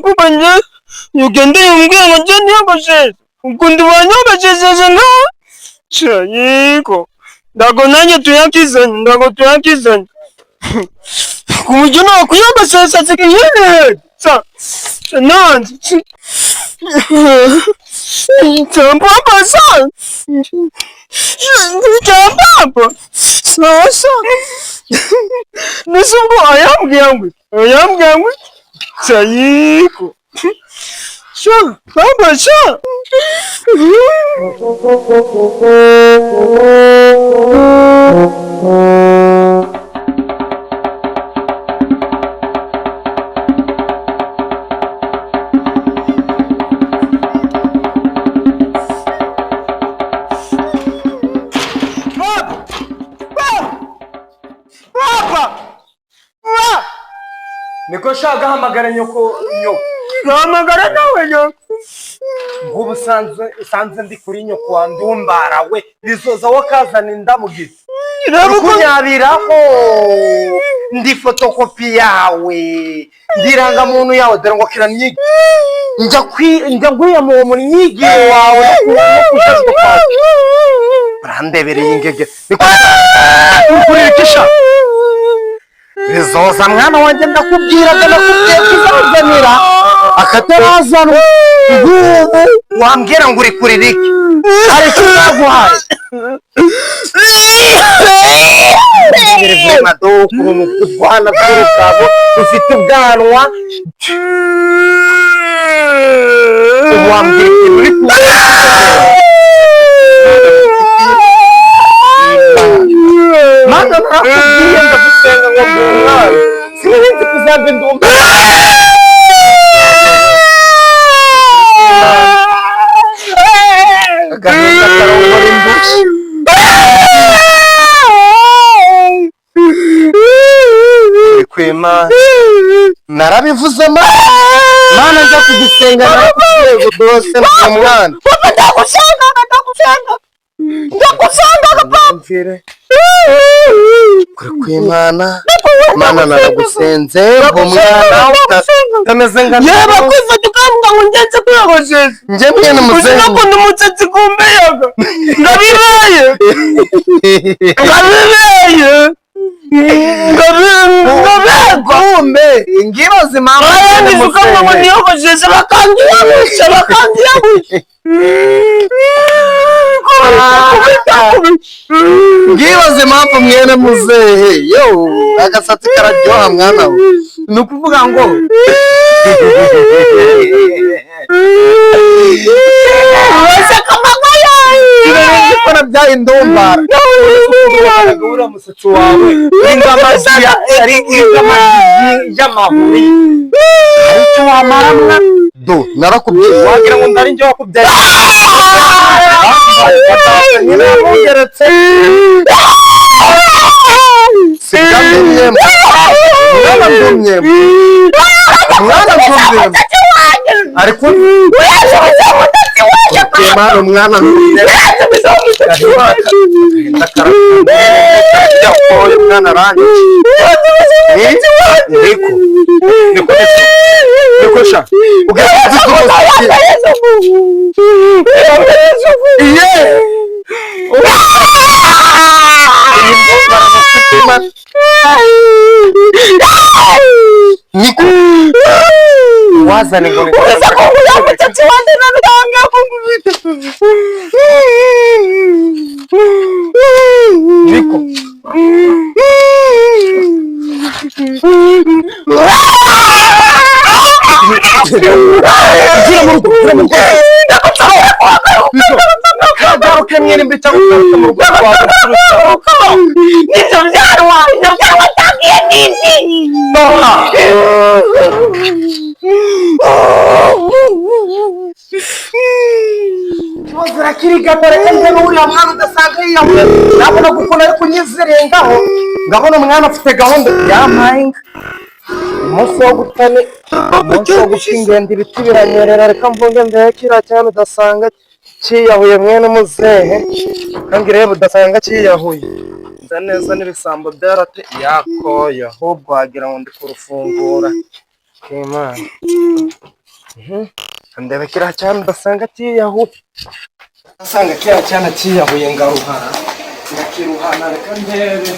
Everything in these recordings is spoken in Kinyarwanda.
banje ugende umbwira ngo njye niyogosheshe ukundi wanyogoshesheje na yego ndago nanjye tuyakizanye ku buryo nakuyogoshesha zikiyene nanjye Papa san. Papa. Sasa. Nisuko ayam yangu. Sayiko. Sha, Papa sha. Niko shaga hamagara nyoko. Hamagara nawe nyoko. Ngubu sanze ndi kuri nyoko wa Ndumbara we. Bizoza wakazana indamugize. Kunyabiraho. Ndi fotokopi yawe. Ndiranga muntu yawe dore ngo kiranyigi. Njya ngwiya mu munyigi wawe. Brandebereye ingege. Niko kurikisha. Bizoza mwana wanjye ndakubwira kuzazanira akatarazana ngubu wambwira ngo uri kuririki ariko naguhaye madokuru mu kuvana kurukabo ufite ubwanwa wambwira ikintu uri mana nakubwiye ndagusenga ngo ndumwana sinzi kuzambe ndumwana agahinda karongora imbushi kwema narabivuze mana njya kugusenga nakubwiye dose n'umwana Papa ndagusenga papa kuri kwimana mana naragusenze umwana kameze nka yaba kwifata ukambwa ngo ngenze kwiyogoshesha nje mwene muzenga usinakunda umusatsi kumbeyaga ndabibaye kumbe ngibaze mama nivuga ngo niyogoshesha bakangira ngibaze mpamvu mwene muzehe yo agasatsi kararyoha mwana we ni ukuvuga ngo ikora byaye Ndumbara uriya musatsi wawe y'amahuri aricyo wamaramwa do narakubwiye wagira ngo ndari njye wakubyaye nyine yamugeretse sigamiyemo mwana ndumyemo ariko mwana umwana umwana aranje niko sha niko wazane ngo niko nabona gukunda ariko nyizirengaho ngabona umwana afite gahunda yampaye umunsi wo gutane umunsi wo guca ingendo ibiti biranyerera reka mvuge mbere kiriya cyane udasanga kiyahuye mwene muzehe kandi rero udasanga kiyahuye nza neza n'ibisambo byarate yakoye ahubwo wagira ngo ndi kurufungura Kema. Ndeba kiriya cyana udasanga kiyahuye. Asanga kiriya cyana kiyahuye ngaruhara. Ngakiruhana reka ndebe.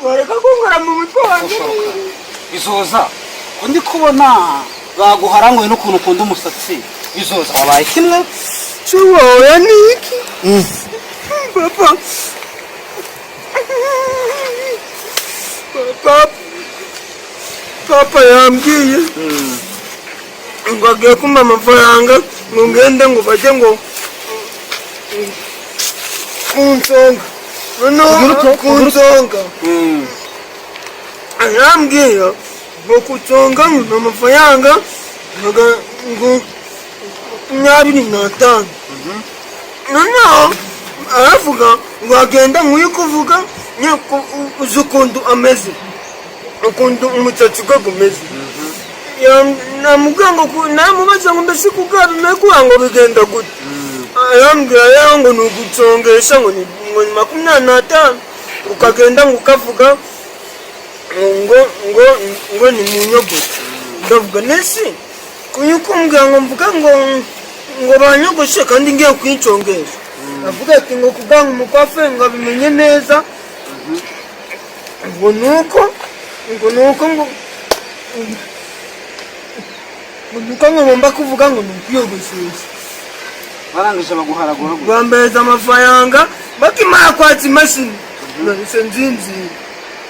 Wareka kunkora mu mutwe wanjye. Bizoza ko ndi kubona baguharangoye n'ukuntu ukunda umusatsi. Bizoza wabaye kimwe Chuwa niki? Papa. Papa yambwiye. Ngo agiye kumpa amafaranga ngo ngende ngo bajye ngo kunsonga. Kunsonga. Arambwiye ngo kunsonga ngo amafaranga ngo 25. Noneho aravuga ngo agenda nk'uyu kuvuga uzi ukuntu ameze, ukuntu umusatsi we umeze. Namubwira ngo namubaza ngo mbese kubwa bimeye kugira ngo bigenda gute. Arambwira rero ngo ni ugucongesha ngo ni 25 ukagenda ngo ukavuga ngo ni mu nyogosho. Ndavuga nese kuyu kumbwira ngo mvuga ngo banyogoshe kandi ngiye kwicongesha. Avuga ati ngo kugira ngo umukwafe ngo abimenye neza ngo nuko ngomba kuvuga ngo ni ukwiyogoshesha. barangije baguharagura Bambeza amafaranga bakimara kwatsa imashini. Nahise nzinzira.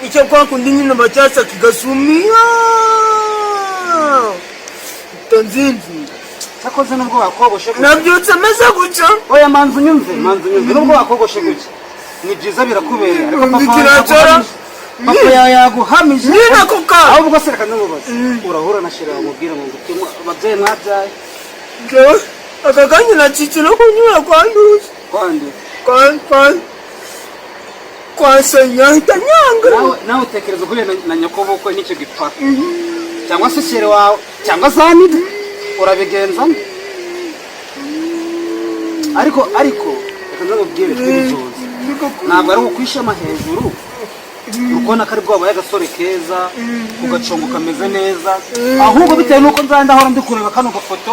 Icyo kwa kundi nyine bacyasa kigasumira. Tanzinzira. cyakoze nubwo wakogoshe Nabyutse meze gutya. oya manzu nyumve nubwo wakogoshe gutya ni byiza birakubereye ariko papa yaguhamije Nina kuka. ahubwo se reka n'umubaze urahura na shira wamubwira ngo ngutemo ababyeyi mwabyaye Ngewe akaganye nacitse no kunyura kwa nduzi. kwande Kwa senya itanyanga. nawe utekereza uhuye na nyoko bukwe n'icyo gipfa cyangwa se shere wawe cyangwa zanide urabigenza ariko reka nzababwire twibizoza ntabwo ari ukwishema hejuru ukubona ko ari bwo wabaye agasore keza ugaconga ukameze neza ahubwo bitewe n'uko nzanda ahora ndi kureba kano gafoto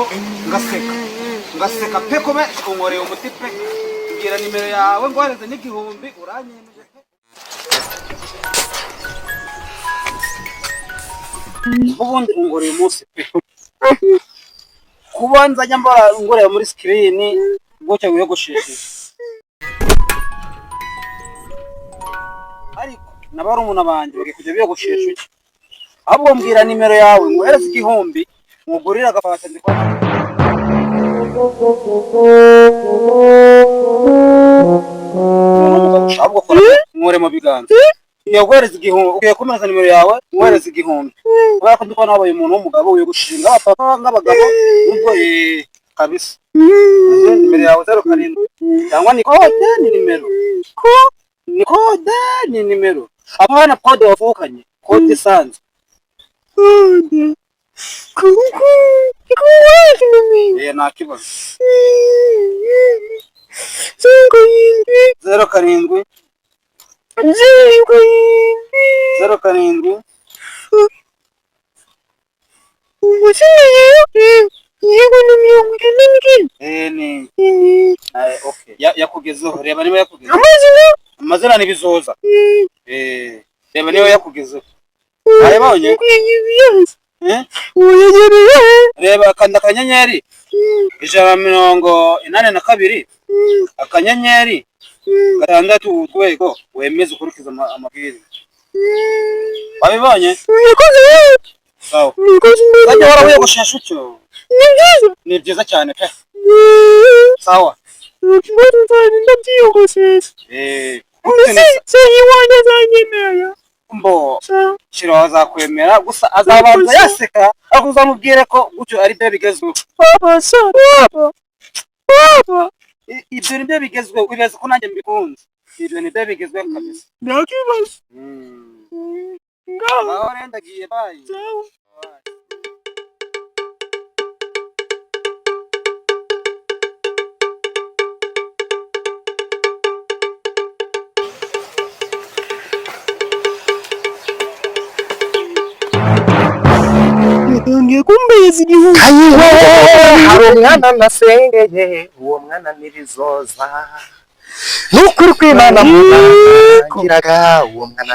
ngaseka pe kome unkoreye umuti pe mbwira nimero yawe ngo wareze n'igihumbi uranyemeje pe ubundi ngoreye umunsi pe kuba nzajya mbora ngorera muri screen gutya wiyogosheshe ariko nabari umuntu abanje bage kujya biyogosheshe uki ahubwo mbwira nimero yawe ngo hereze igihumbi mugurira agafata ndikwa ahubwo kora nkore mu biganza iyo guhereza igihumbi ugiye kumeza nimero yawe guhereza igihumbi kubera ko ndikubona wabaye umuntu w'umugabo uyogoshinga abapapa nk'abagabo nubwo kabisa nimero yawe 07 cyangwa ni kode ni nimero ni kode ni nimero apana kode wavukanye kode isanzwe nakibazo 07 07 okay yakugezeho reba niba yakugezeho amazina ni Bizoza reba niba yakugezeho ayabonye reba kanda akanyenyeri 182 akanyenyeri 6 urwego wemeze ukurikiza amabwiriza wabibonye sawa bajya wara wiyogoshesha utyo ni byiza cyane pe sawa mbo shiro azakwemera gusa azabanza yaseka akuzamubwire ko gutyo ari byo bigezweho ibyo ni byo bigezweho ubibaza ko nanjye mbikunze ibyo ni byo bigezweho kabisa Ndakibazo. ngaho renda giye bayi igihumbi. Ayiwe hari umwana nasengeye uwo mwana nirizoza nukuri kw'Imana mugiraga uwo mwana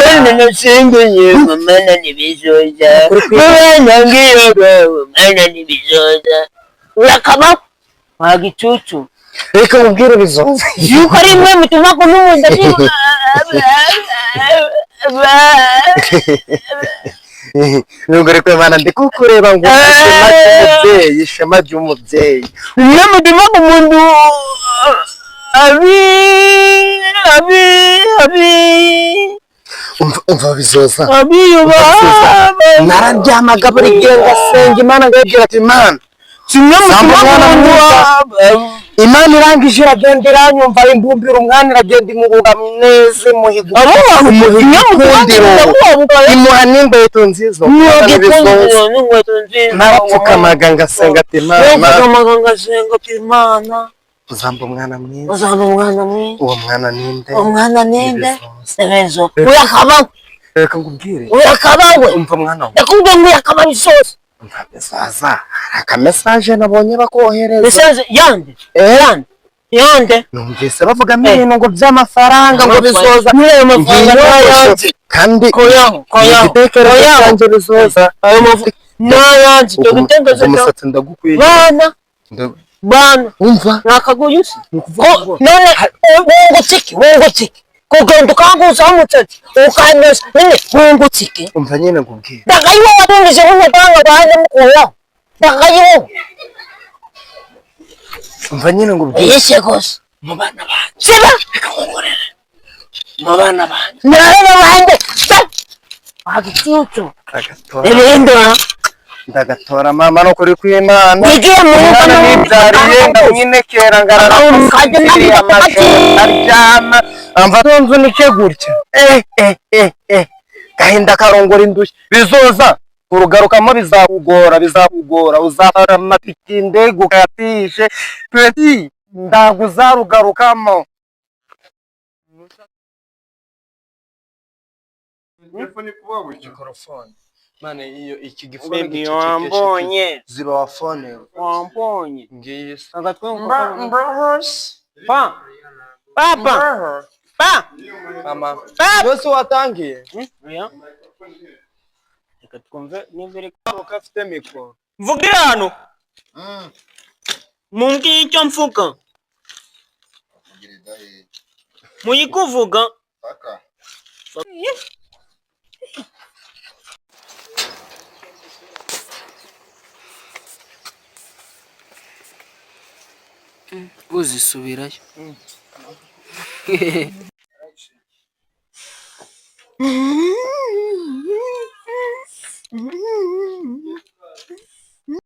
Mwana nasengeye mwana nibizoza. Mwana ngiyoga mwana nibizoza. Urakaba wagicucu. reka mubwire bizoza Yuko ari mwe mutuma kununda nubwo reko Imana ndi kukureba ngo ishema ry'umubyeyi mwe mutuma kumundu abi umva bizoza abiyuba nararyamaga buri gihe ngasenga Imana ngabwira ati Imana kimwe mutuma kumundu Imana irangije iragenda iranyumva imbumbira umwana iragenda imubuga neza imuhiga imuha n'inkweto nziza narapfukamaga ngasenga ati Imana uzamba umwana mwiza uwo mwana ninde Serezo uyakabawe reka ngubwire uyakabawe umva mwana we yakubwiye ngo uyakabawe isosi umva besaza aka message nabonye bakohereza message yande numvise bavuga ibintu ngo by'amafaranga ngo bizoza niyo mafaranga yanje kandi koyaho igitekerezo cyanjye bizoza ayo mafaranga nayanze cyo gutengezo umusatsi ndagukwiye bana umva nakaguyusi none wungutiki kugenda ukanguza umutsatsi ukanyuza nene wungutiki umva nyine ngubwire ndakayiwo wadungije nk'umutanga banje mukuyaho ndakayiwo umva nyine ngubwire yeshe gose mu bana banje siba bikamukorera mu bana banje nabana banje agitutu ebindura ndagatora mama no kuri kw'Imana nigiye mu mwana nibyariye ndamwinekera ngarararyama amva tonzo nike gutya gahinda karongora indushyi bizoza urugarukamo bizakugora uzafara amatike indege ukayatishe peti ndago uzarugarukamo mikrofone mane iyo iki gifone baby wambonye ziba wa phone wambonye ngiye agatwe papa mama yose watangiye oya reka twumve n'imbere ko afite mikoro mvugira hano mumbwiye icyo mvuga muyikuvuga uzisubirayo